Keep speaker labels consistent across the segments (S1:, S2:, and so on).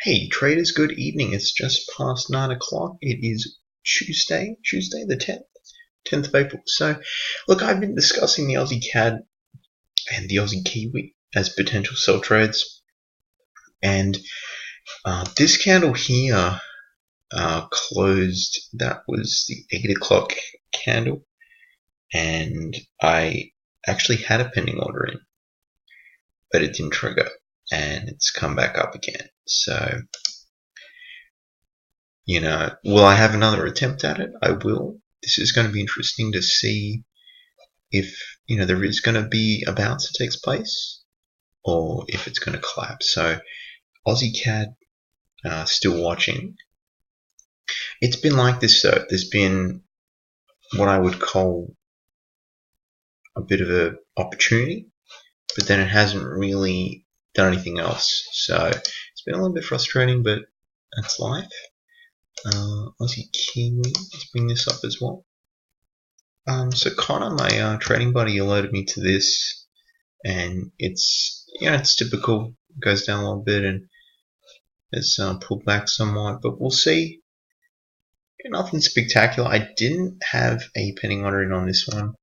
S1: Hey traders, good evening. It's just past 9 o'clock. It is Tuesday the 10th of April. So, look, I've been discussing the Aussie CAD and the Aussie Kiwi as potential sell trades. And this candle here closed, that was the 8 o'clock candle. And I actually had a pending order in, but it didn't trigger. And it's come back up again. So, will I have another attempt at it? I will. This is going to be interesting to see if, there is going to be a bounce that takes place or if it's going to collapse. So, Aussie CAD, still watching. It's been like this though. There's been what I would call a bit of an opportunity, but then it hasn't really done anything else. So it's been a little bit frustrating, but that's life. Aussie Kiwi, let's bring this up as well. So Connor, my trading buddy, alerted me to this, and it's it's typical. It goes down a little bit and it's pulled back somewhat, but we'll see. Nothing spectacular. I didn't have a pending order in on this one.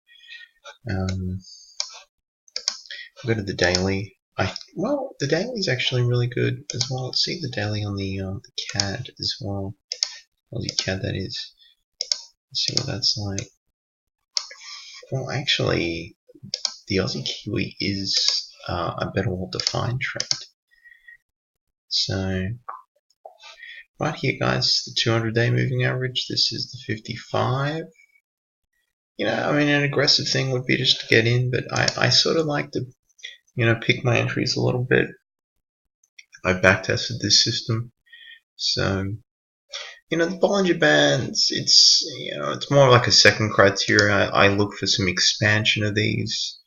S1: Go to the daily. Well, the daily is actually really good as well. Let's see the daily on the CAD as well. Aussie CAD, that is. Let's see what that's like. Well, actually, the Aussie Kiwi is a better well-defined trend. So, right here, guys, the 200-day moving average. This is the 55. An aggressive thing would be just to get in, but I sort of like to pick my entries a little bit. I backtested this system, so the Bollinger Bands, it's more like a second criteria. I look for some expansion of these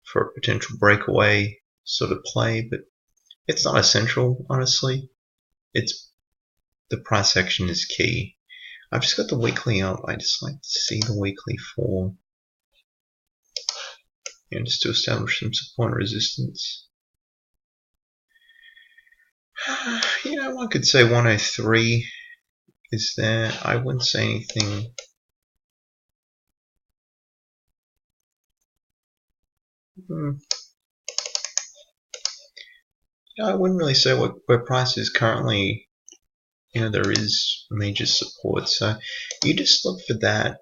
S1: for a potential breakaway sort of play, but it's not essential, honestly. It's the price action is key. I've just got the weekly up. I just like to see the weekly for just to establish some support and resistance. One could say 103 is there. I wouldn't say anything. I wouldn't really say where price is currently. There is major support, so you just look for that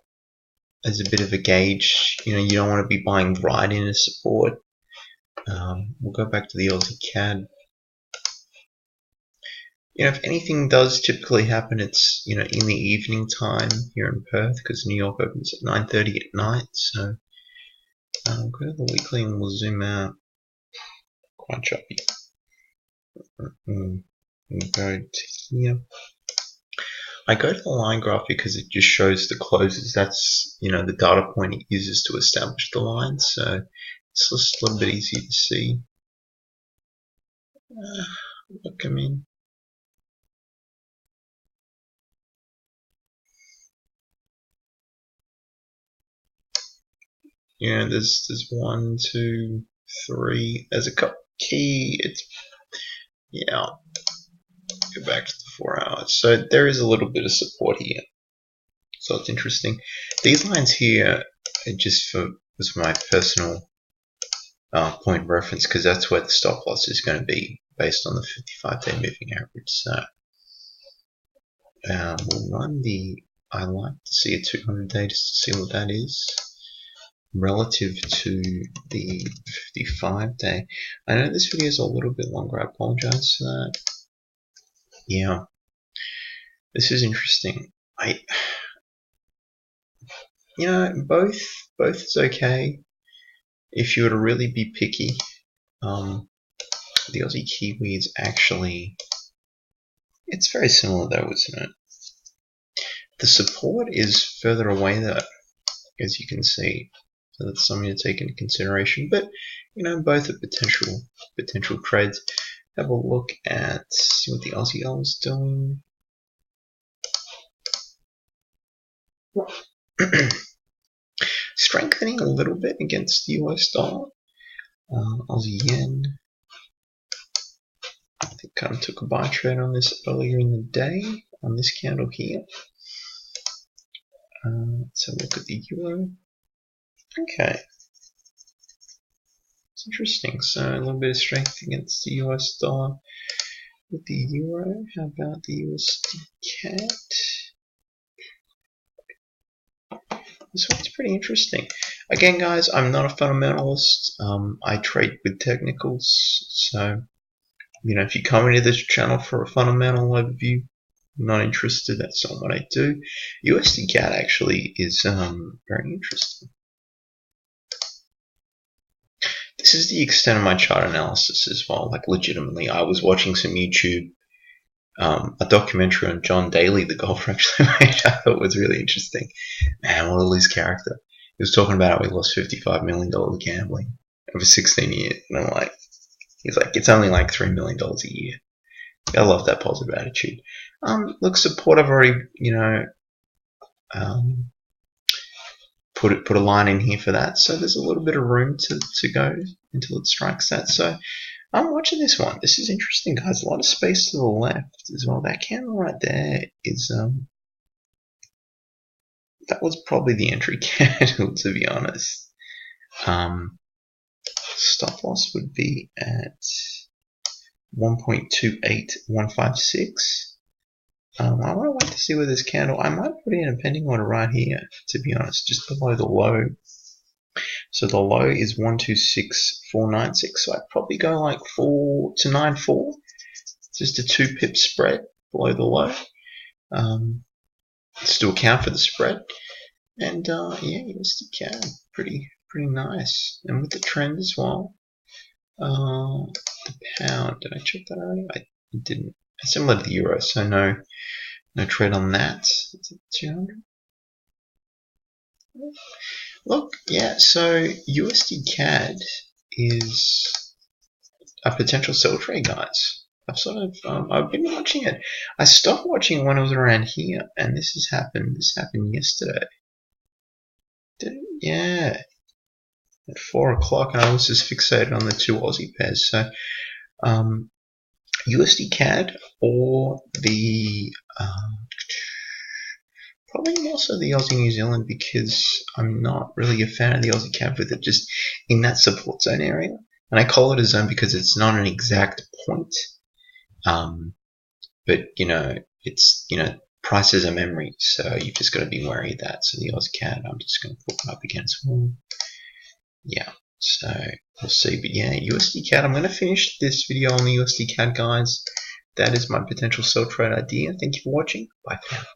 S1: as a bit of a gauge. You don't want to be buying right into support. We'll go back to the Aussie CAD. If anything does typically happen, it's in the evening time here in Perth, because New York opens at 9:30 at night. So go to the weekly and we'll zoom out. Quite choppy. We'll go to here. I go to the line graph because it just shows the closes. That's the data point it uses to establish the line. So it's just a little bit easier to see. Look, there's 1, 2, 3. There's a couple key. Go back to the 4 hours. So there is a little bit of support here. So it's interesting. These lines here are just was my personal point of reference, because that's where the stop loss is going to be based on the 55-day moving average. So we'll run I like to see a 200-day just to see what that is relative to the 55-day. I know this video is a little bit longer. I apologize for that. Yeah, this is interesting. Both is okay. If you were to really be picky, the Aussie Kiwi is actually, it's very similar though, isn't it? The support is further away though, as you can see. So that's something to take into consideration. But both are potential trades. Have a look at see what the Aussie L is doing. Strengthening a little bit against the US dollar. Aussie yen. think I took a buy trade on this earlier in the day on this candle here. Let's have a look at the euro. Okay, it's interesting. So a little bit of strength against the US dollar with the euro. How about the USDCAD? This one's pretty interesting. Again, guys, I'm not a fundamentalist. I trade with technicals. So, you know, if you come into this channel for a fundamental overview, I'm not interested. That's not what I do. USDCAD actually is very interesting. This is the extent of my chart analysis as well. Like, legitimately, I was watching some YouTube, a documentary on John Daly, the golfer, actually, which I thought was really interesting. Man, what a loose character. He was talking about how he lost $55 million gambling over 16 years. And I'm like, he's like, it's only like $3 million a year. I love that positive attitude. Look, support, I've already, you know, put a line in here for that. So there's a little bit of room to go until it strikes that. So I'm watching this one. This is interesting, guys. A lot of space to the left as well. That candle right there is that was probably the entry candle, to be honest. Stop loss would be at 1.28156. I want to wait to see where this candle. I might put in a pending order right here, to be honest, just below the low. So the low is 126496. So I'd probably go like 4 to 94, just a 2 pip spread below the low. Just to account for the spread. And yeah, USDCAD, pretty nice. And with the trend as well. The pound, did I check that already? I didn't. Similar to the euro, so no trade on that. It's at 200. Look, yeah, so USDCAD is a potential sell trade, guys. I've been watching it. I stopped watching when it was around here, and this has happened. This happened yesterday. Yeah, at 4 o'clock, and I was just fixated on the 2 Aussie pairs. So, USDCAD or the probably more so the Aussie New Zealand, because I'm not really a fan of the Aussie CAD with it just in that support zone area. And I call it a zone because it's not an exact point. But you know, it's, you know, price is a memory, so you've just got to be wary of that. So the Aussie CAD, I'm just going to put up against one. Yeah. So we'll see. But yeah, USDCAD, I'm going to finish this video on the USDCAD, guys. That is my potential sell trade idea. Thank you for watching. Bye for now.